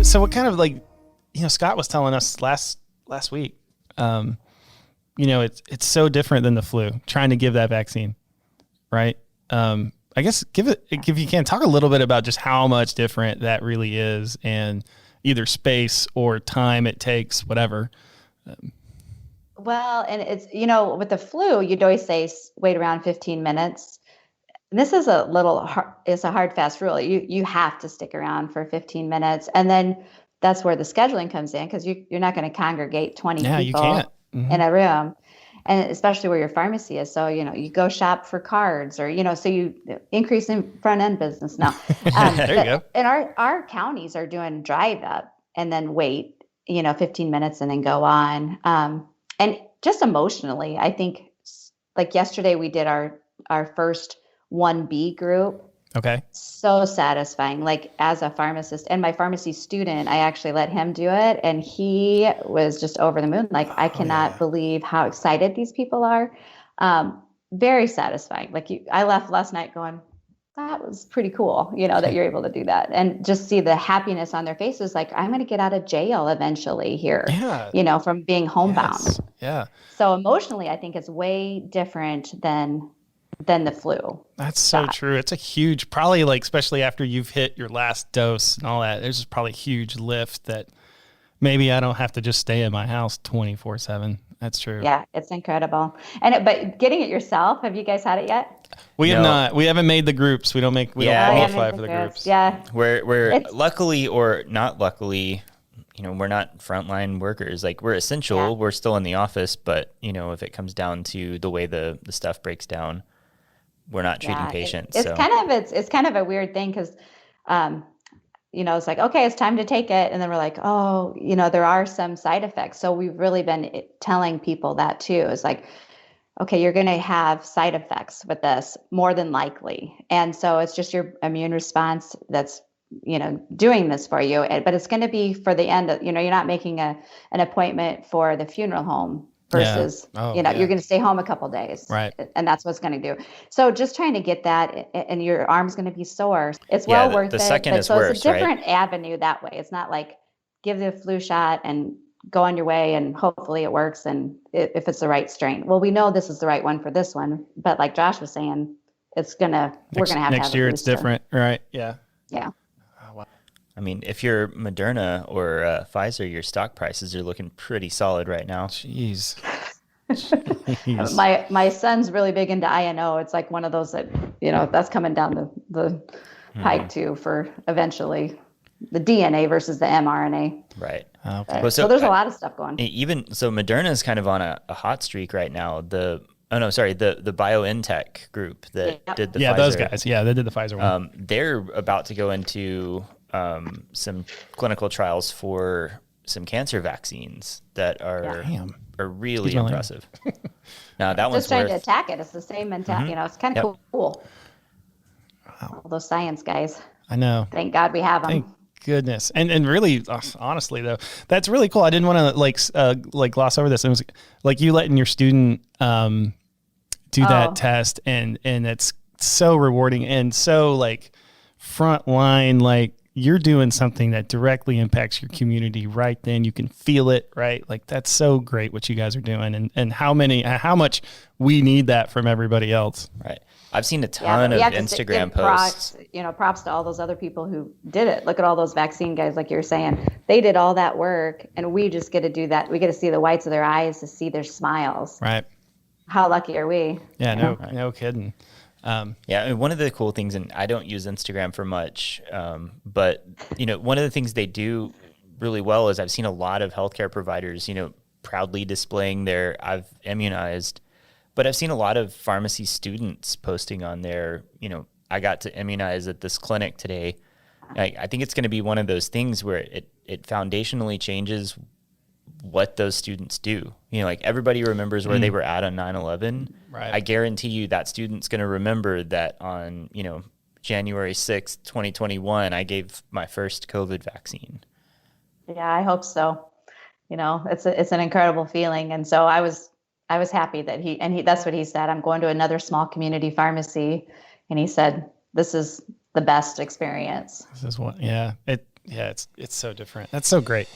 So what kind of Scott was telling us last week, it's so different than the flu, trying to give that vaccine, right? I guess if you can talk a little bit about just how much different that really is, and either space or time it takes, whatever. Well, and it's, with the flu, you'd always say wait around 15 minutes. This is it's a hard, fast rule. You have to stick around for 15 minutes. And then that's where the scheduling comes in, because you're not going to congregate 20 people you can't. Mm-hmm. in a room. And especially where your pharmacy is. So, you go shop for cards, or, so you increase in front end business now. There you go. And our counties are doing drive up and then wait, 15 minutes and then go on. And just emotionally, I think, like yesterday we did our first 1B group. Okay. So satisfying. Like, as a pharmacist and my pharmacy student, I actually let him do it. And he was just over the moon. Like, I cannot believe how excited these people are. Very satisfying. Like, I left last night going, that was pretty cool, that you're able to do that. And just see the happiness on their faces. Like, I'm going to get out of jail eventually here, from being homebound. Yes. Yeah. So emotionally, I think it's way different than the flu. That's so true. It's a huge, probably especially after you've hit your last dose and all that, there's probably a huge lift that maybe I don't have to just stay in my house 24/7. That's true. Yeah, it's incredible. But getting it yourself, have you guys had it yet? We have not. We haven't made the groups. We don't qualify for the groups. Yeah. We're luckily or not luckily, we're not frontline workers. Like, we're essential. Yeah. We're still in the office, but if it comes down to the way the stuff breaks down, we're not treating patients. It's kind of a weird thing, because, it's like, okay, it's time to take it. And then we're like, oh, there are some side effects. So we've really been telling people that too. It's like, okay, you're going to have side effects with this more than likely. And so it's just your immune response that's, doing this for you. But it's going to be for the end of, you're not making an appointment for the funeral home versus, you're going to stay home a couple of days. Right. And that's what's going to do. So just trying to get that, and your arm's going to be sore. It's well worth it. The second is so worse, it's a different avenue that way. It's not like give the flu shot and go on your way and hopefully it works. And if it's the right strain, well, we know this is the right one for this one, but like Josh was saying, we're going to have next year. It's different. Right. Yeah. Yeah. I mean, if you're Moderna or Pfizer, your stock prices are looking pretty solid right now. Jeez. My son's really big into INO. It's like one of those that, that's coming down the pike too, for eventually the DNA versus the mRNA. Right. Okay. Well, so there's a lot of stuff going. So Moderna is kind of on a hot streak right now. The BioNTech group that did the Pfizer. Those guys. Yeah, they did the Pfizer one. They're about to go into some clinical trials for some cancer vaccines that are really impressive. Now that one's just trying to attack it. It's the same mentality. It's kind of cool. Wow. All those science guys. I know. Thank God we have them. Thank goodness. And really, honestly though, that's really cool. I didn't want to gloss over this. It was like you letting your student do that test, and it's so rewarding and so front line, you're doing something that directly impacts your community right then. You can feel it, right? That's so great what you guys are doing, and how much we need that from everybody else. Right. I've seen a ton of Instagram posts. Props to all those other people who did it. Look at all those vaccine guys, like you're saying. They did all that work, and we just get to do that. We get to see the whites of their eyes, to see their smiles. Right. How lucky are we? Yeah, no kidding. One of the cool things, and I don't use Instagram for much, but one of the things they do really well is I've seen a lot of healthcare providers, proudly displaying their I've immunized, but I've seen a lot of pharmacy students posting on their, I got to immunize at this clinic today. I think it's going to be one of those things where it foundationally changes what those students do. Everybody remembers where they were at on 9/11. Right. I guarantee you that student's going to remember that on, January 6th, 2021, I gave my first COVID vaccine. Yeah, I hope so. It's an incredible feeling. And so I was happy that he that's what he said. I'm going to another small community pharmacy. And he said, this is the best experience. This is what, yeah. Yeah, it's so different. That's so great.